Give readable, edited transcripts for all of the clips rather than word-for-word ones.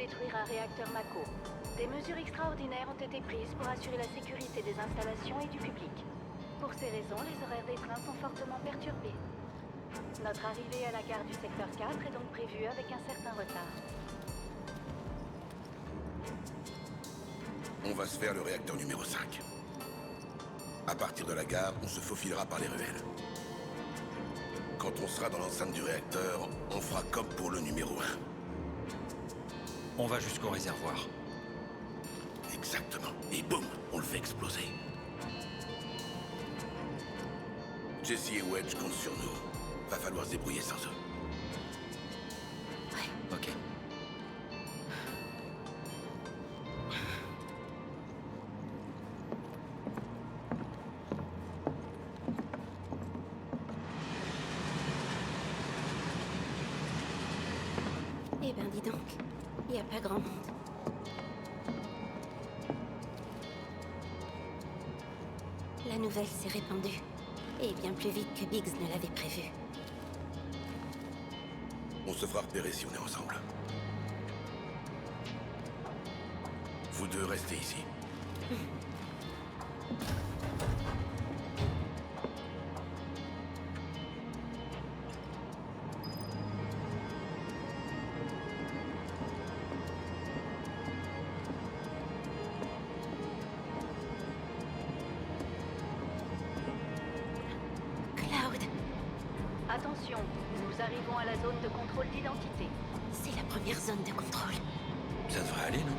détruire un réacteur Mako. Des mesures extraordinaires ont été prises pour assurer la sécurité des installations et du public. Pour ces raisons, les horaires des trains sont fortement perturbés. Notre arrivée à la gare du secteur 4 est donc prévue avec un certain retard. On va se faire le réacteur numéro 5. À partir de la gare, on se faufilera par les ruelles. Quand on sera dans l'enceinte du réacteur, on fera comme pour le numéro 1. On va jusqu'au réservoir. Exactement. Et boum, on le fait exploser. Jesse et Wedge comptent sur nous. Va falloir se débrouiller sans eux. Ok. Eh ben dis donc, y a pas grand monde. La nouvelle s'est répandue, et bien plus vite que Biggs ne l'avait prévu. On se fera repérer si on est ensemble. Vous deux restez ici. Cloud, Attention, nous arrivons à la zone de contrôle d'identité. c'est la première zone de contrôle. Ça devrait aller, non?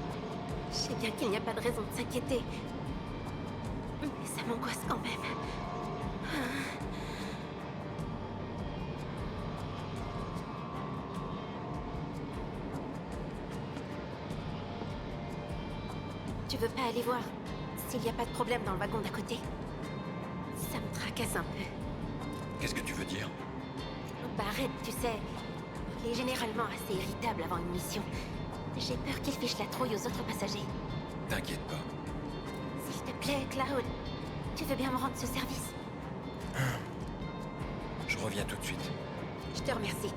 Je sais bien qu'il n'y a pas de raison de s'inquiéter. Mais ça m'angoisse quand même. Tu veux pas aller voir s'il n'y a pas de problème dans le wagon d'à côté? Ça me tracasse un peu. Qu'est-ce que tu veux dire? Barrett, tu sais, il est généralement assez irritable avant une mission. J'ai peur qu'il fiche la trouille aux autres passagers. T'inquiète pas. S'il te plaît, Cloud, tu veux bien me rendre ce service? Je reviens tout de suite. Je te remercie.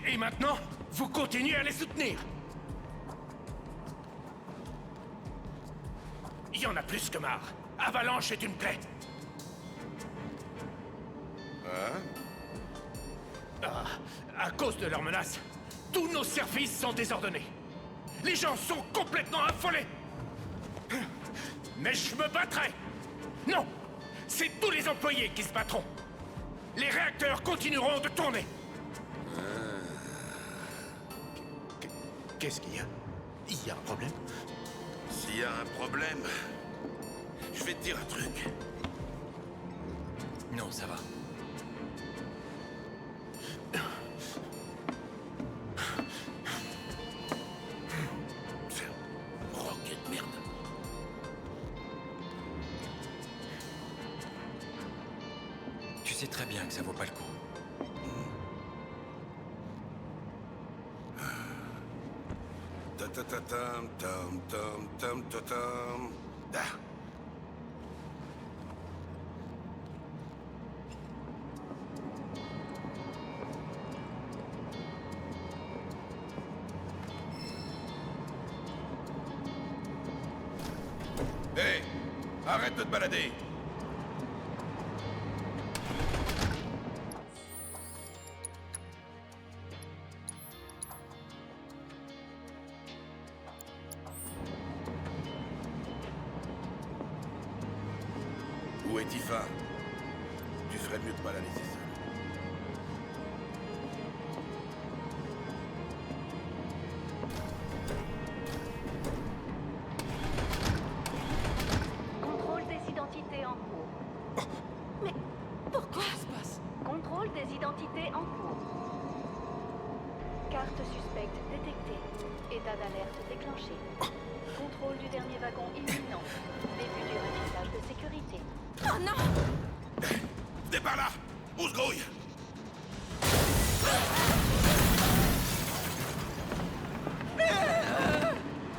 Et maintenant, vous continuez à les soutenir. Il y en a plus que marre. Avalanche est une plaie. Ah, à cause de leurs menaces, tous nos services sont désordonnés. Les gens sont complètement affolés. Mais je me battrai. Non, c'est tous les employés qui se battront. Les réacteurs continueront de tourner. Qu'est-ce qu'il y a? Il y a un problème? S'il y a un problème, je vais te dire un truc. Non, ça va. C'est un rocket de merde. Tu sais très bien que ça vaut pas le coup. Ta-ta-ta-tam, tam, tam, tam, ta-tam. Ah. Hé! Arrête de te balader! Où est Tifa? Tu ferais mieux de pas la laisser seule. Contrôle des identités en cours. Mais pourquoi? Contrôle des identités en cours. Carte suspecte détectée. État d'alerte déclenché. Contrôle du dernier wagon imminent. Début du ratissage de sécurité. Oh non! Venez par là! On se grouille!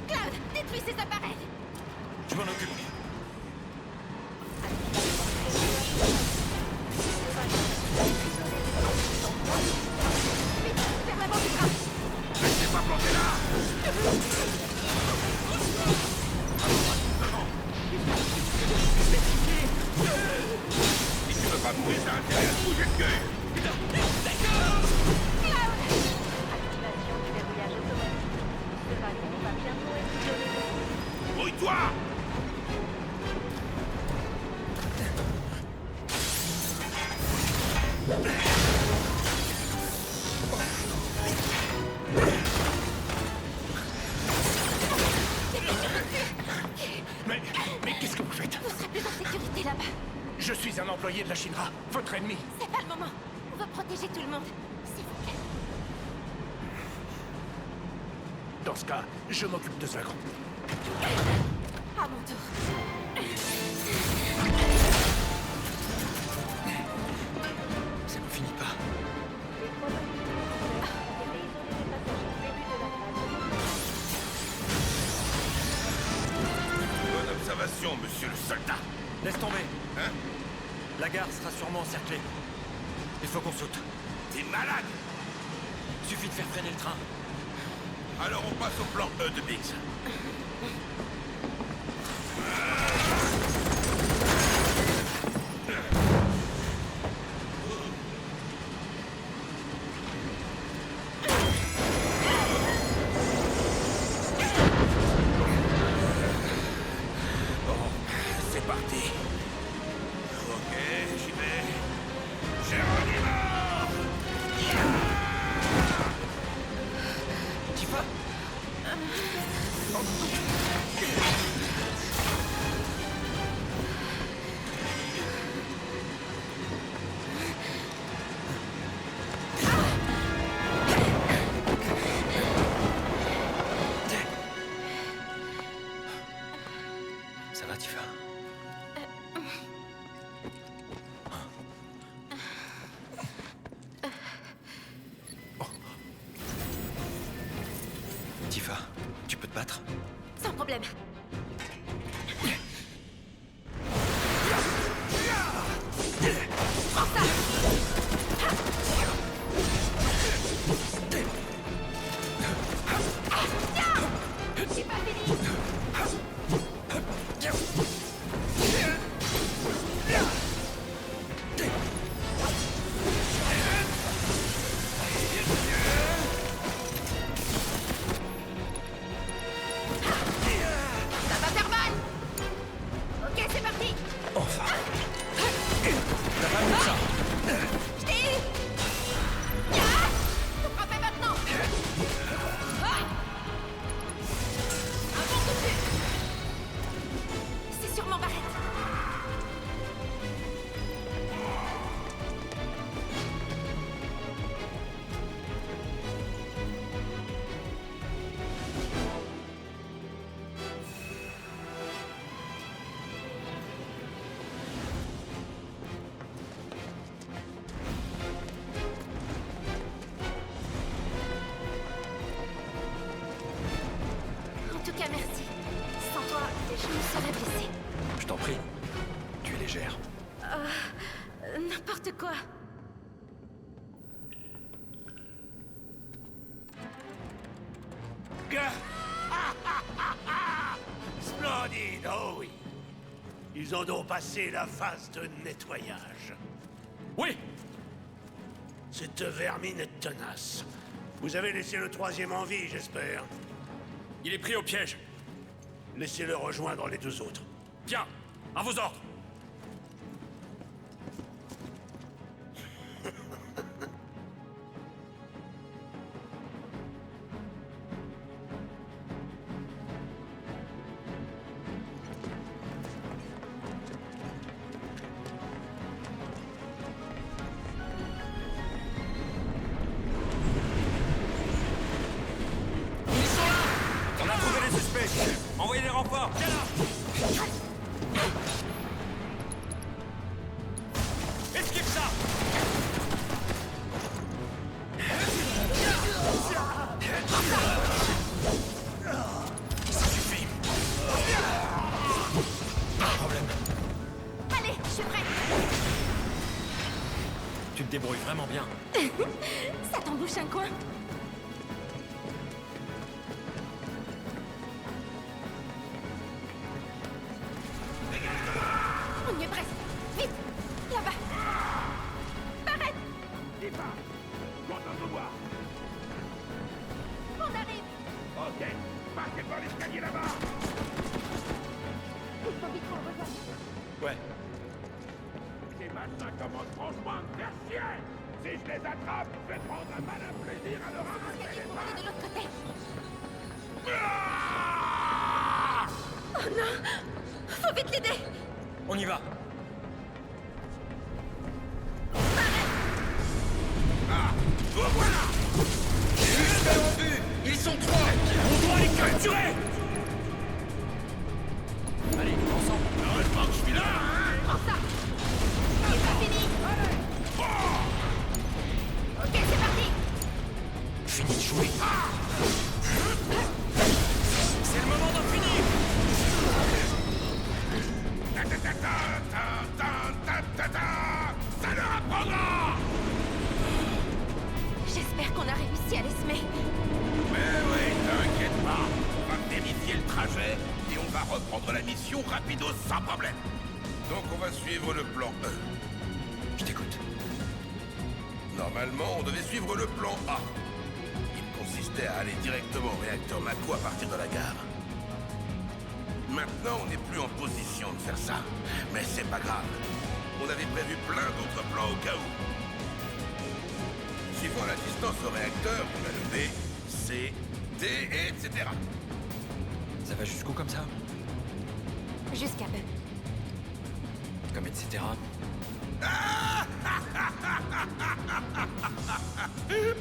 Cloud, détruis ces appareils! Je m'en occupe. de la Shinra, votre ennemi. C'est pas le moment. On veut protéger tout le monde. S'il vous plaît. Dans ce cas, je m'occupe de Zagran. À mon tour. Ça ne finit pas. Bonne observation, monsieur le soldat. Laisse tomber. Hein? La gare sera sûrement encerclée. Il faut qu'on saute. T'es malade. Suffit de faire freiner le train. Alors on passe au plan E de Biggs. Bon, c'est parti. Ok, j'y vais. Geronimo! Tifa. Ça va, Tifa? Tifa, tu peux te battre? Sans problème. Prends ça. C'est pas fini. Ça va faire mal. Ok, c'est parti. Enfin. T'as pas vu ça? Je t'ai eu. Ah, faut frapper maintenant. Ah. Un bon coup de vue. C'est sûrement Barrett. En tout cas, merci. Sans toi, je me serais blessée. Je t'en prie. Tu es légère. N'importe quoi. Splendide, oh oui. Ils ont donc passé la phase de nettoyage. Oui. Cette vermine est tenace. Vous avez laissé le troisième en vie, j'espère. Il est pris au piège. Laissez-le rejoindre les deux autres. Bien, à vos ordres. On a trouvé les suspects. Envoyez les renforts. Viens là. Esquive ça. Ça suffit. Pas de problème. Allez, je suis prête. Tu te débrouilles vraiment bien. Ça t'embouche un coin. On y est presque. Vite, là-bas. Barrett, Tifa, content de voir. on arrive. Ok, partez par l'escalier là-bas. Il faut vite qu'on le rejoigne. Ouais. Ces machins commencent franchement à me faire chier. Si je les attrape, je vais prendre un malin plaisir à leur arracher Escalier les pour aller mains. de l'autre côté. Ah! Oh non, faut vite l'aider. On y va. échoué. C'est le moment d'en finir. Ça leur apprendra. J'espère qu'on a réussi à les semer. Mais oui, t'inquiète pas. On va vérifier le trajet et on va reprendre la mission rapido sans problème. Donc on va suivre le plan E. Je t'écoute. Normalement, on devait suivre le plan A. Il consistait à aller directement au réacteur Mako à partir de la gare. Maintenant, on n'est plus en position de faire ça. Mais c'est pas grave. On avait prévu plein d'autres plans au cas où. Suivant la distance au réacteur, on a le B, C, D, etc. Ça va jusqu'où comme ça? Jusqu'à peu. Comme etc.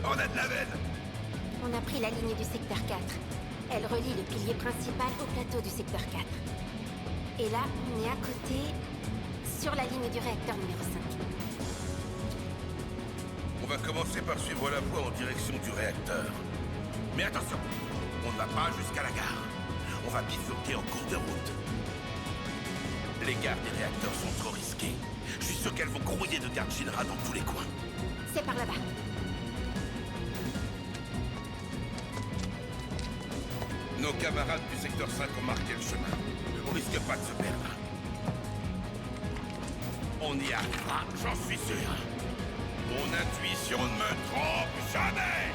On a de la veine. On a pris la ligne du secteur 4. Elle relie le pilier principal au plateau du secteur 4. Et là, on est à côté, sur la ligne du réacteur numéro 5. On va commencer par suivre la voie en direction du réacteur. Mais attention, on ne va pas jusqu'à la gare. On va bifurquer en cours de route. Les gares des réacteurs sont trop risquées. Je suis sûr qu'elles vont grouiller de gardes Shinra dans tous les coins. C'est par là-bas. Nos camarades du secteur 5 ont marqué le chemin. On risque pas de se perdre. On y arrivera, j'en suis sûr. Mon intuition ne me trompe jamais.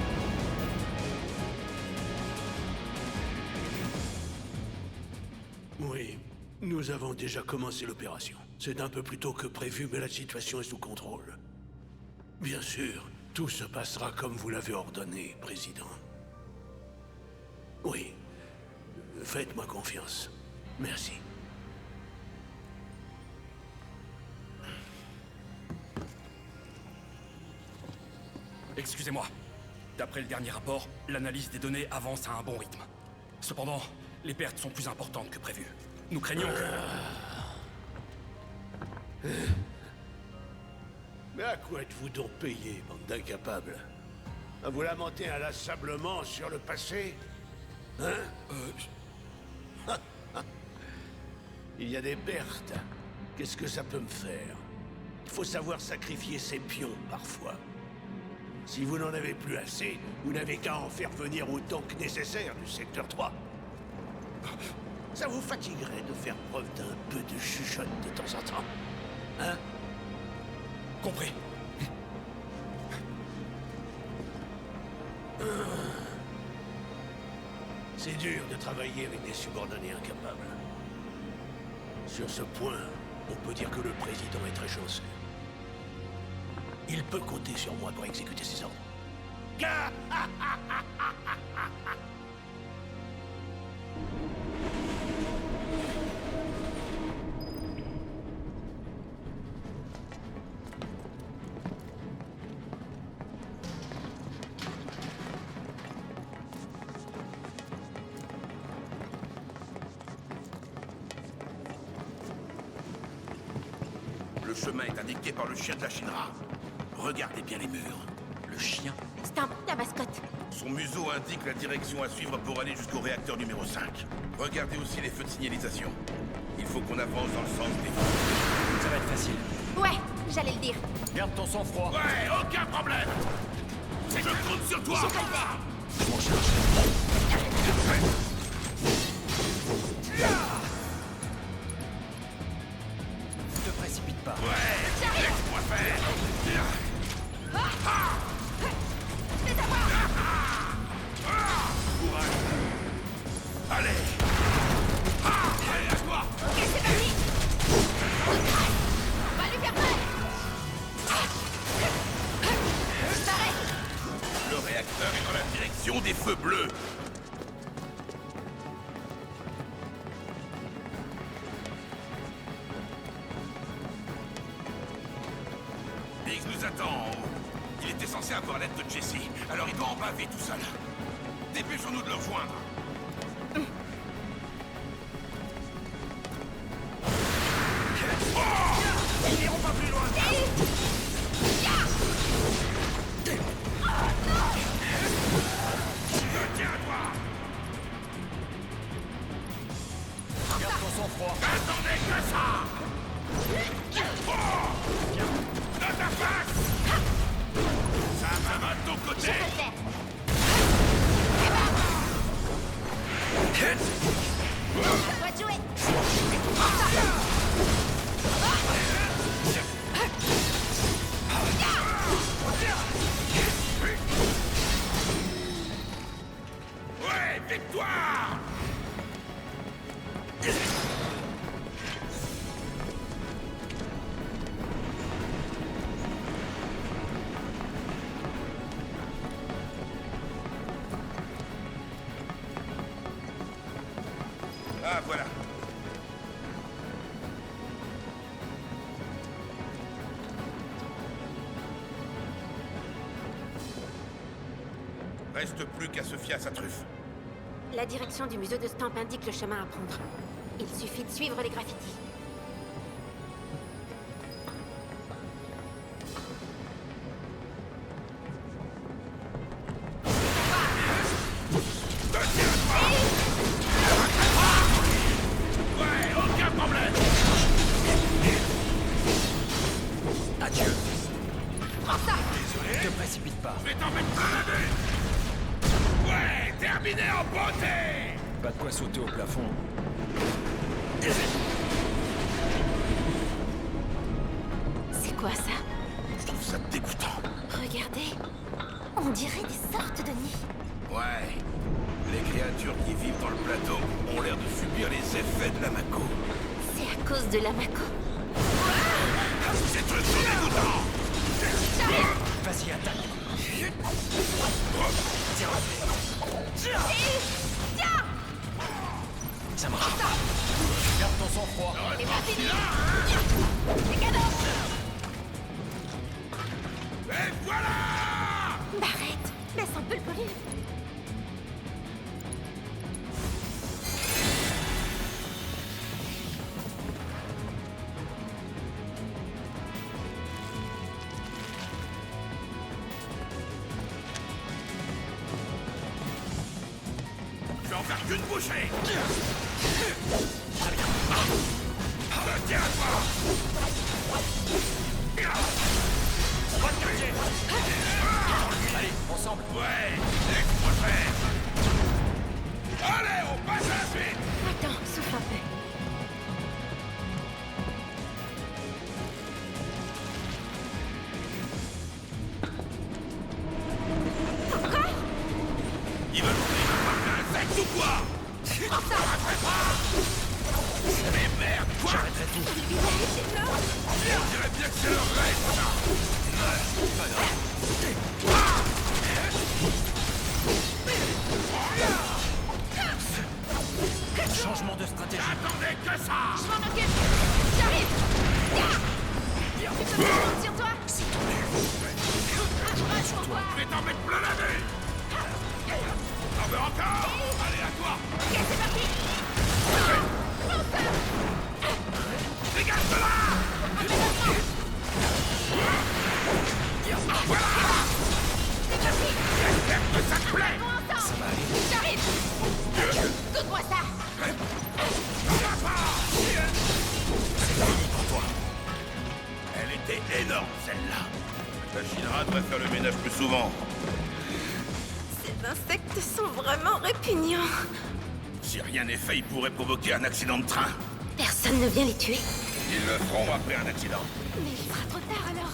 Oui, nous avons déjà commencé l'opération. C'est un peu plus tôt que prévu, mais la situation est sous contrôle. Bien sûr, tout se passera comme vous l'avez ordonné, Président. Oui. Faites-moi confiance. Merci. Excusez-moi. D'après le dernier rapport, l'analyse des données avance à un bon rythme. Cependant, les pertes sont plus importantes que prévu. Nous craignons que... Mais à quoi êtes-vous donc payé, bande d'incapables? À vous lamenter inlassablement sur le passé? Hein? Il y a des pertes. Qu'est-ce que ça peut me faire? Il faut savoir sacrifier ses pions, parfois. Si vous n'en avez plus assez, vous n'avez qu'à en faire venir autant que nécessaire du secteur 3. Ça vous fatiguerait de faire preuve d'un peu de chuchote de temps en temps? Hein? Compris. C'est dur de travailler avec des subordonnés incapables. Sur ce point, on peut dire que le président est très chanceux. Il peut compter sur moi pour exécuter ses ordres. Le chemin est indiqué par le chien de la Shinra. Regardez bien les murs. Le chien? Stamp, la mascotte. Son museau indique la direction à suivre pour aller jusqu'au réacteur numéro 5. Regardez aussi les feux de signalisation. Il faut qu'on avance dans le sens des feux. Ça va être facile. Ouais, j'allais le dire. Garde ton sang-froid. Ouais, aucun problème. Je compte sur toi. Je m'en charge. Ne te précipite pas. Ouais, laisse-moi faire. Courage. Allez. Allez, à toi. Ok, c'est parti. On va lui faire mal. Le réacteur est dans la direction des feux bleus. Biggs nous attend en haut. Il était censé avoir l'aide de Jesse, alors il doit en baver tout seul. Dépêchons-nous de le rejoindre. Ils n'iront pas plus loin. victoire! Ah, voilà. Reste plus qu'à se fier à sa truffe. La direction du musée de Stamp indique le chemin à prendre. Il suffit de suivre les graffitis. Ouais, aucun problème! Adieu. Désolé, Ne te précipite pas. je vais t'en mettre plein la vue! Ouais, terminé en beauté! Pas de quoi sauter au plafond. C'est quoi ça? Je trouve ça dégoûtant. Regardez. On dirait des sortes de nids. Ouais, les créatures qui vivent dans le plateau ont l'air de subir les effets de la Mako. C'est à cause de la Mako. Ces trucs sont dégoûtants! Vas-y, attaque. Ça marche. Garde ton sang-froid. Et voilà! Barrett, laisse un peu le volume. Je vais en faire qu'une bouchée! Tiens à toi! On va te cacher. Allez, ensemble. Ouais, laisse-moi faire! Allez, on passe à la suite! Attends, souffle un peu. Ils veulent ouvrir un sexe ou quoi? Mais merde, quoi? J'arrêterai tout. On dirait bien que c'est leur rêve, ça! Changement de stratégie. Attendez que ça! Je m'en occupe. J'arrive. Tu peux me prendre sur toi? Je vais t'en mettre plein la vue! T'en veux encore? Allez, à toi! Ok, c'est parti. Dégage de là! Voilà! J'espère que ça te plaît! Ça va aller. J'arrive. Goûte-moi ça. C'est fini pour toi. Elle était énorme, celle-là. La Shinra devrait faire le ménage plus souvent. Ces insectes sont vraiment répugnants. Si rien n'est fait, ils pourraient provoquer un accident de train. Personne ne vient les tuer. Ils le feront après un accident. Mais il sera trop tard alors.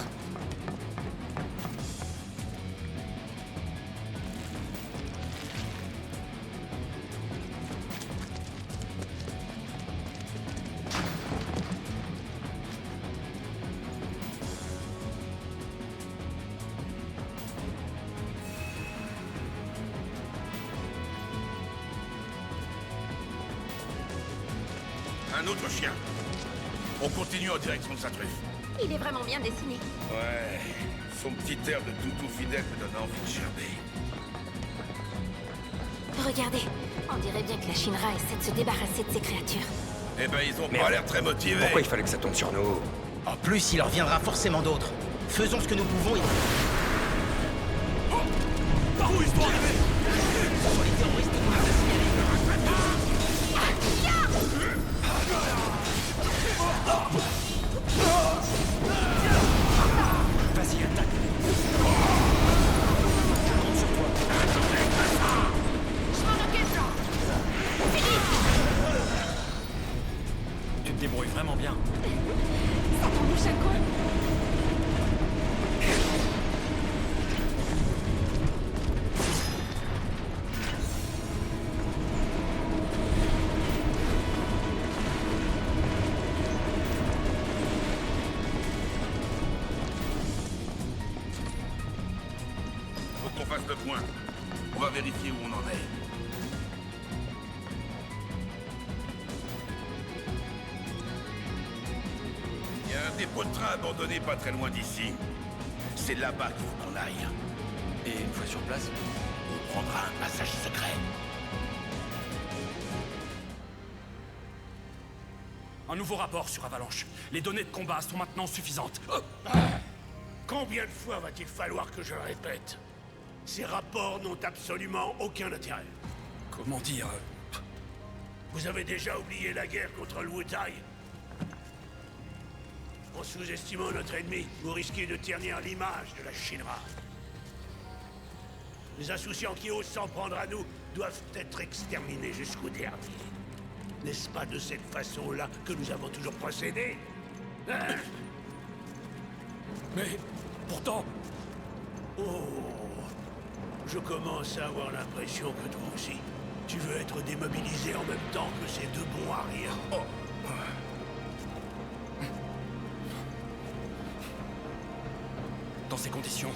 Un autre chien. On continue en direction de sa truffe. Il est vraiment bien dessiné. Ouais, son petit air de toutou fidèle me donne envie de gerber. Regardez, on dirait bien que la Shinra essaie de se débarrasser de ces créatures. Eh ben, ils ont Merde. pas l'air très motivés. Pourquoi il fallait que ça tombe sur nous? En plus, il en reviendra forcément d'autres. Faisons ce que nous pouvons et... Par où ils sont arrivés? Ce sont les terroristes qu'on a Vas-y, attaque. Je m'en occupe. Tu te débrouilles vraiment bien. Ça t'en bouge un coin. point. On va vérifier où on en est. Il y a un dépôt de train abandonné pas très loin d'ici. C'est là-bas qu'il faut qu'on aille. Et une fois sur place, On prendra un passage secret. Un nouveau rapport sur Avalanche. Les données de combat sont maintenant suffisantes. Combien de fois va-t-il falloir que je le répète? Ces rapports n'ont absolument aucun intérêt. Comment dire Vous avez déjà oublié la guerre contre le Wutai? En sous-estimant notre ennemi, vous risquez de ternir l'image de la Shinra. Les insouciants qui osent s'en prendre à nous doivent être exterminés jusqu'au dernier. N'est-ce pas de cette façon-là que nous avons toujours procédé? Hein? Mais pourtant, Oh, je commence à avoir l'impression que toi aussi, tu veux être démobilisé en même temps que ces deux bons à rien. Oh, dans ces conditions,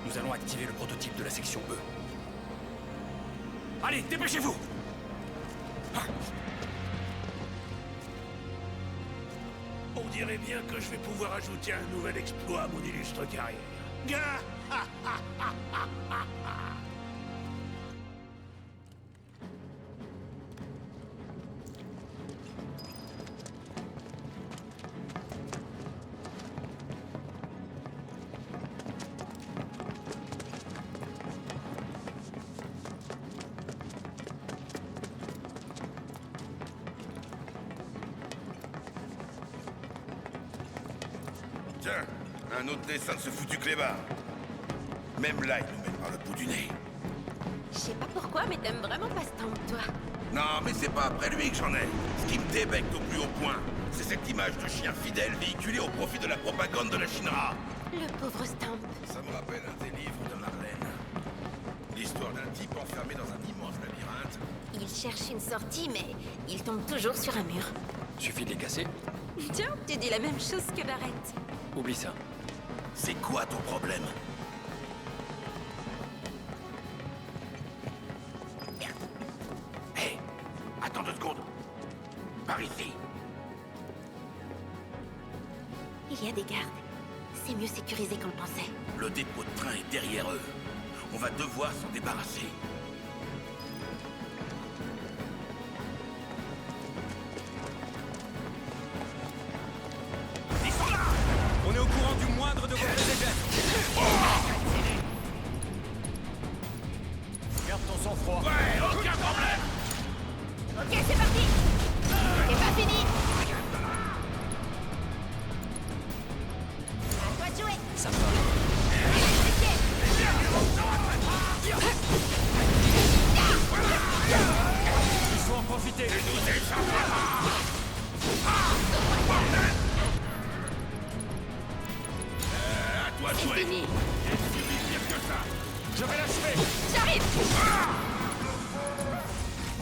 nous allons activer le prototype de la section E. Allez, dépêchez-vous! on dirait bien que je vais pouvoir ajouter un nouvel exploit à mon illustre carrière. Tiens, un autre dessin de ce foutu clébard. Même là, il nous mène par le bout du nez. Je sais pas pourquoi, mais t'aimes vraiment pas Stamp, toi. Non, mais c'est pas après lui que j'en ai. Ce qui me débecte au plus haut point, c'est cette image de chien fidèle véhiculée au profit de la propagande de la Shinra. Le pauvre Stamp. Ça me rappelle un des livres de Marlène. L'histoire d'un type enfermé dans un immense labyrinthe. Il cherche une sortie, mais il tombe toujours sur un mur. suffit de les casser. Tiens, tu dis la même chose que Barrett. Oublie ça. C'est quoi ton problème? Merde. Hé, attends 2 secondes. Par ici. Il y a des gardes. C'est mieux sécurisé qu'on le pensait. Le dépôt de train est derrière eux. On va devoir s'en débarrasser. Ils sont là! On est au courant du moindre de vos projets. Garde ton sang-froid. Ouais, aucun problème! Ok, c'est parti. C'est pas fini. À toi de jouer. Ça me va. Il faut en profiter. À toi de jouer! Fini. Qu'est-ce qui est pire que ça? Je vais l'achever. J'arrive.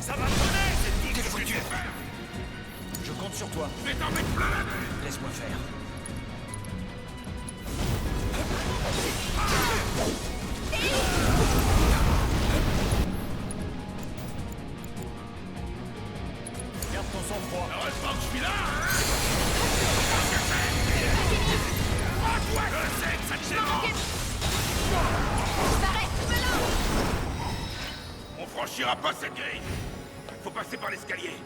Ça va sonner, cette petite Qu'est-ce que tu veux faire? Je compte sur toi. Je vais t'en mettre plein la tête! Laisse-moi faire. Garde ton sang-froid. Heureusement que je suis là, hein? Oh, toi, je sais que ça te gêne! Barrett, menons. On franchira pas cette grille. Faut passer par l'escalier.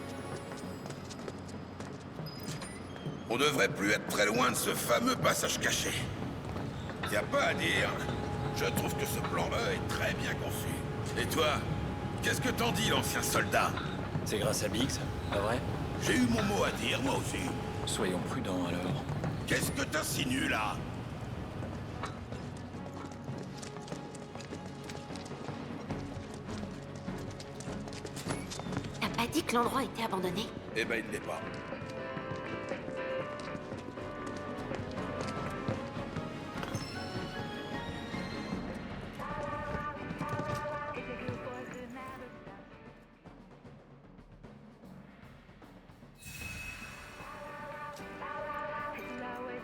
On devrait plus être très loin de ce fameux passage caché. Y a pas à dire. Je trouve que ce plan E est très bien conçu. Et toi, qu'est-ce que t'en dis, l'ancien soldat? C'est grâce à Biggs, pas vrai? J'ai eu mon mot à dire, moi aussi. Soyons prudents alors. Qu'est-ce que t'insinues, là? T'as pas dit que l'endroit était abandonné? Eh ben, il l'est pas.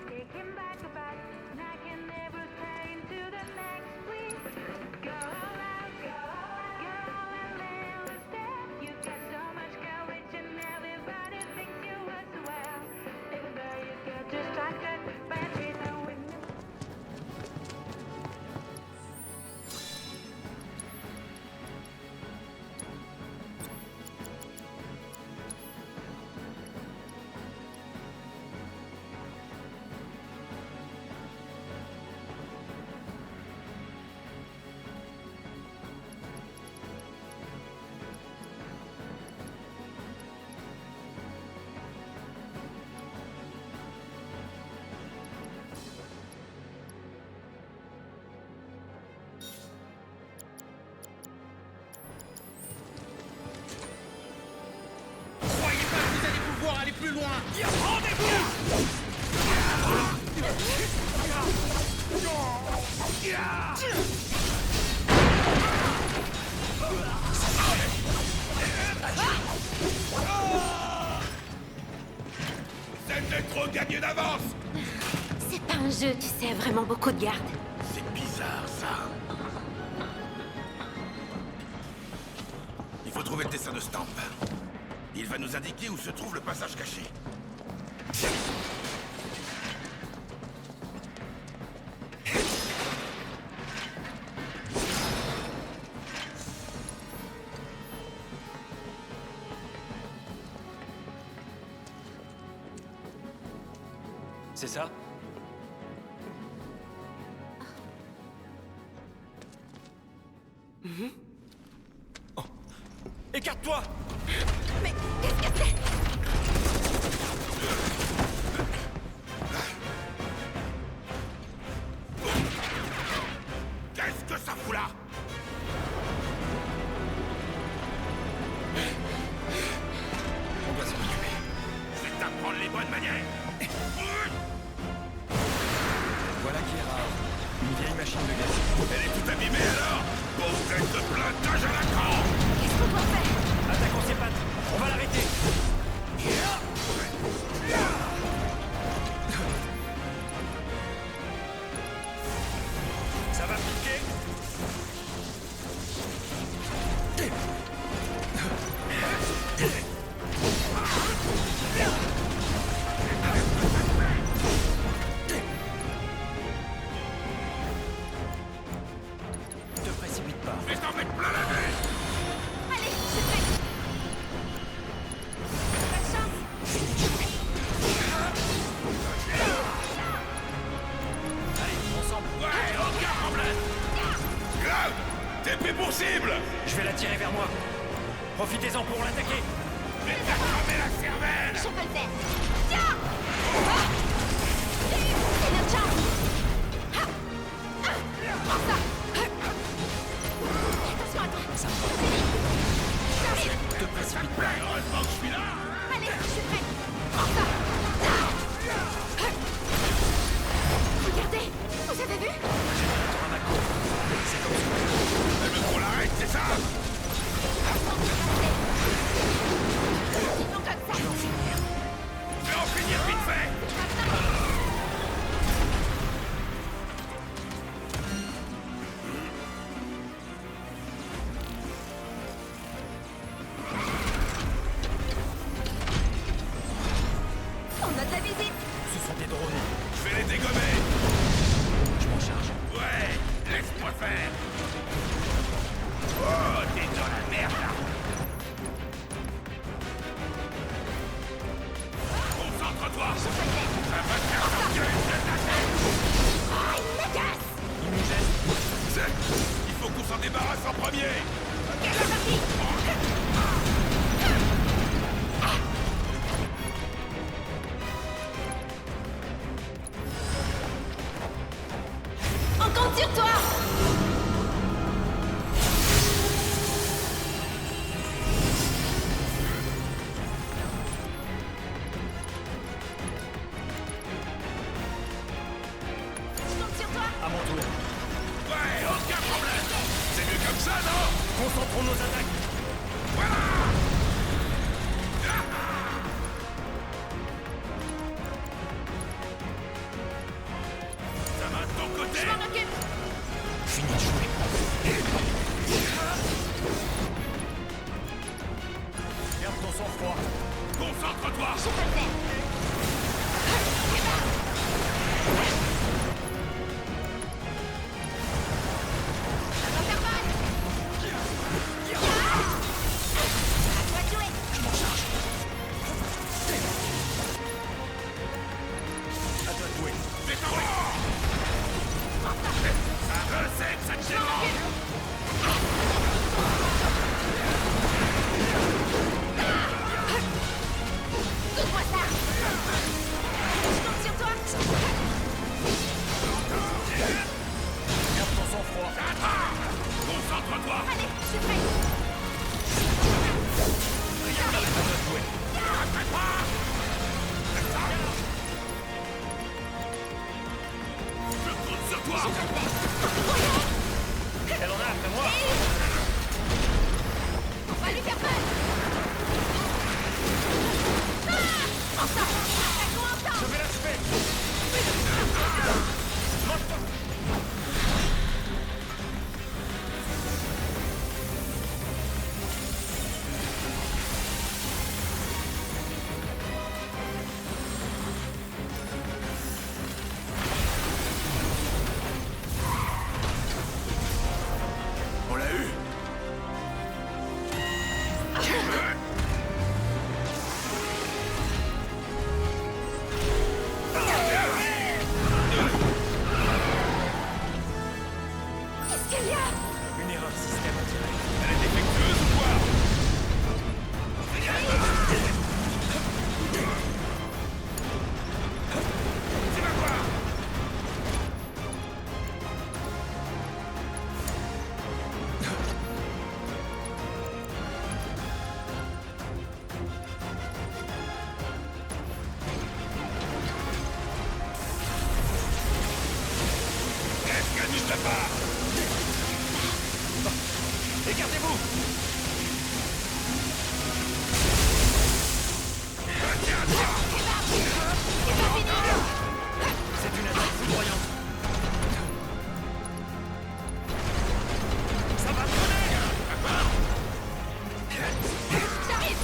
Taking back the past, and I can never stay into the next week. Go around. plus loin. C'était trop gagné d'avance. C'est pas un jeu, tu sais, vraiment beaucoup de gardes. C'est bizarre, ça. Il faut trouver le dessin de Stamp. Il va nous indiquer où se trouve le passage caché. C'est ça? Oh. Écarte-toi! Mais qu'est-ce que c'est? Qu'est-ce que ça fout là? On doit s'en occuper. Je vais t'apprendre les bonnes manières. Voilà qui est rare. Une vieille machine de gaz. Elle est toute abîmée alors. Pauvre tête de plantage à la con. Qu'est-ce qu'on doit faire? Attaquons ses pattes. On va l'arrêter. Ça va piquer? Te précipite pas. Je vais t'en mettre plein la vue. Allez, je suis prête. Bonne chance. Allez, ensemble. Ouais, aucun problème. Grave. T'es plus possible. Je vais la tirer vers moi. Profitez-en pour l'attaquer. Je vais te cramer la cervelle. Je peux le faire. Tiens! Ah! C'est notre chance. Ah! Ah! Prends ça. Attention à toi. Ça me J'arrive. Te précipite pas. Heureusement que je suis là. Allez, je suis prête. Prends ça. Regardez, vous avez vu? Attends à ma cour. C'est comme ça. Elle veut qu'on l'arrête, c'est ça? Continuons comme ça. Je vais en finir. Je vais en finir vite fait. On a de la visite. Ce sont des drones. Je vais les dégommer. Je m'en charge. Ouais, laisse-moi faire. Oh, t'es dans la merde là. Concentre-toi. Ça va te faire sortir une tête de la tête. Ah, il m'agace. Il nous gêne. C'est- Il faut qu'on s'en débarrasse en premier. Ok, c'est parti. On compte sur toi. Je compte sur toi. À mon tour. Ouais, aucun problème. C'est mieux comme ça, non? Concentrons nos attaques. Voilà. Ça va de ton côté? Je m'en occupe. Fini de jouer. Garde ton sang-froid. Concentre-toi. Je peux le faire. Ça va faire mal. À toi de jouer. Je m'en charge. À toi de jouer. C'est toi. Ça recette, ça te dérange. Donne-moi ça. Je compte sur toi. Garde ton sang-froid. Concentre-toi. Allez, je suis prête. À toi de jouer. Prépare. toi! Elle en a après moi! On va lui faire mal! Ah! Enfin! Attaquons ensemble! Je vais l'achever! On l'a eu! Qu'est-ce qu'il y a? Une erreur système en direct. Elle est défectueuse ou quoi? Tu vas voir! Qu'est-ce qu'elle n'y serait pas? Écartez-vous! C'est une attaque foudroyante. Ça va donner! J'arrive!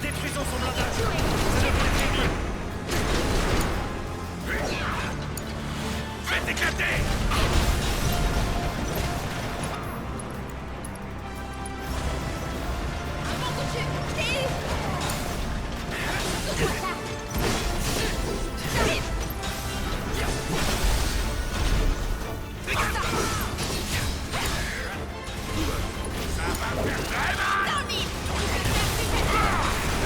Détruisons son blindage! Ça devrait prévenir! Faites éclater! Un bon coup de jus! Steve! Secoue ça! J'arrive! Dans le mille!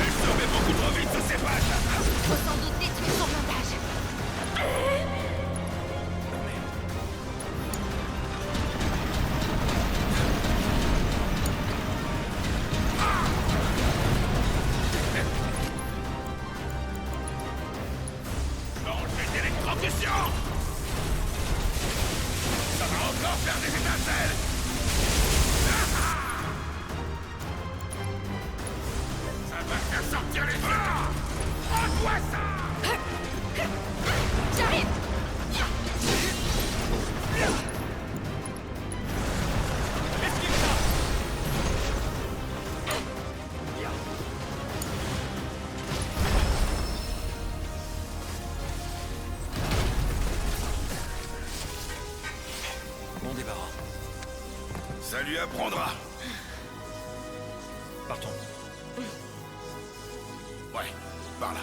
Elle se remet beaucoup trop vite sur ses pattes! Faut sans doute détruire son blindage. Enlevez l'électrocution! Ça va encore faire des étincelles! Ça va faire sortir les bras! Prends-toi ça! J'arrive! Esquive ça! Bon débarras. Ça lui apprendra! Partons. Ouais, par là.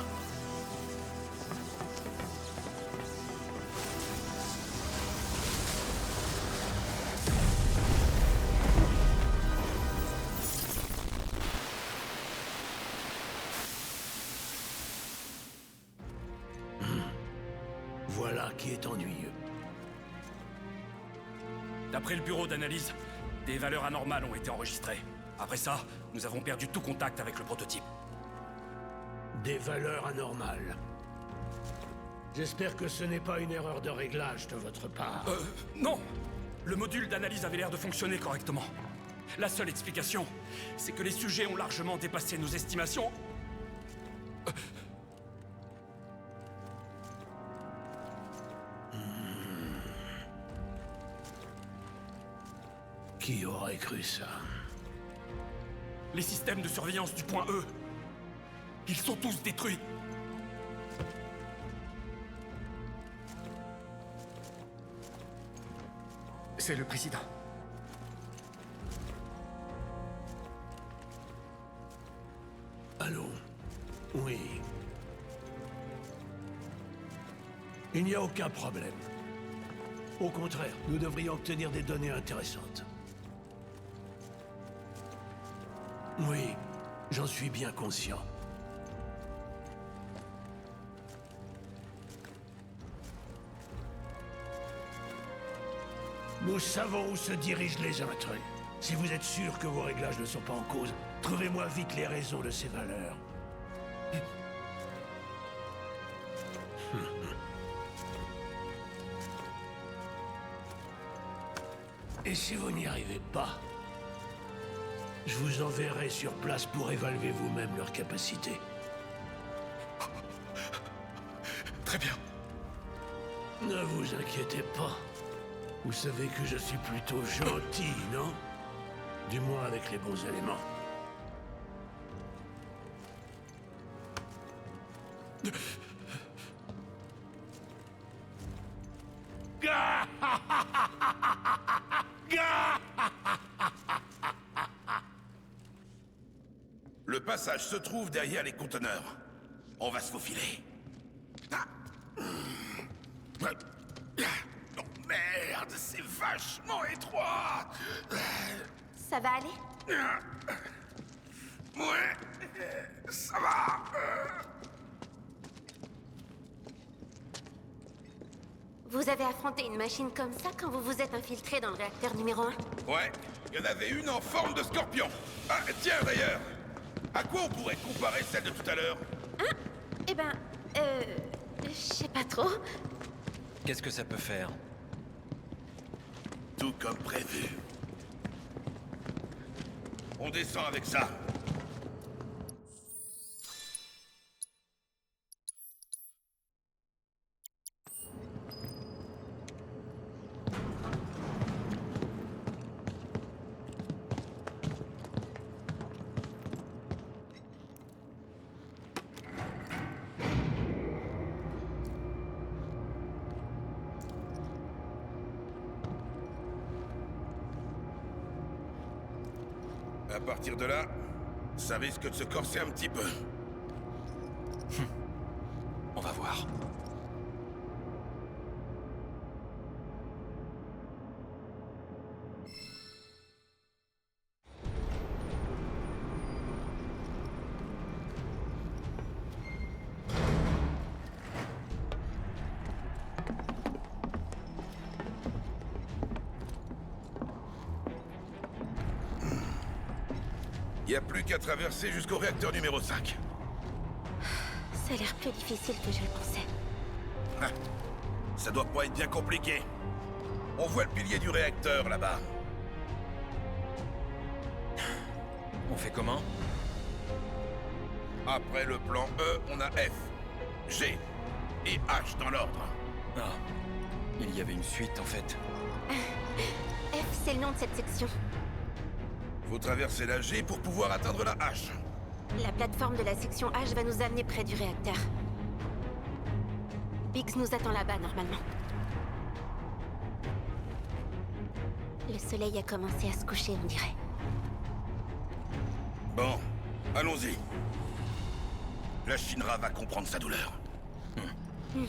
Voilà qui est ennuyeux. D'après le bureau d'analyse, des valeurs anormales ont été enregistrées. Après ça, nous avons perdu tout contact avec le prototype. Des valeurs anormales. J'espère que ce n'est pas une erreur de réglage de votre part. Non! Le module d'analyse avait l'air de fonctionner correctement. La seule explication, c'est que les sujets ont largement dépassé nos estimations. Qui aurait cru ça? Les systèmes de surveillance du point E, ils sont tous détruits. C'est le président. Allô? Oui. Il n'y a aucun problème. Au contraire, nous devrions obtenir des données intéressantes. Oui, j'en suis bien conscient. Nous savons où se dirigent les intrus. Si vous êtes sûr que vos réglages ne sont pas en cause, Trouvez-moi vite les raisons de ces valeurs. Et si vous n'y arrivez pas, je vous enverrai sur place pour évaluer vous-même leurs capacités. Très bien. Ne vous inquiétez pas. Vous savez que je suis plutôt gentil, non? Du moins avec les bons éléments. Le passage se trouve derrière les conteneurs. On va se faufiler. Ah. Oh merde, c'est vachement étroit. Ça va aller? Ouais, ça va. Vous avez affronté une machine comme ça quand vous vous êtes infiltré dans le réacteur numéro 1? Ouais, il y en avait une en forme de scorpion. Ah, tiens d'ailleurs, à quoi on pourrait comparer celle de tout à l'heure? Hein? Eh ben, je sais pas trop. Qu'est-ce que ça peut faire? Tout comme prévu. On descend avec ça. À partir de là, ça risque de se corser un petit peu. On va voir. Il n'y a plus qu'à traverser jusqu'au réacteur numéro 5. Ça a l'air plus difficile que je le pensais. Ah, ça doit pas être bien compliqué. On voit le pilier du réacteur là-bas. On fait comment? Après le plan E, on a F, G et H dans l'ordre. Ah, il y avait une suite en fait. F, c'est le nom de cette section. Faut traverser la G pour pouvoir atteindre la H. La plateforme de la section H va nous amener près du réacteur. Biggs nous attend là-bas, normalement. Le soleil a commencé à se coucher, on dirait. Bon, allons-y. La Shinra va comprendre sa douleur. Hmm.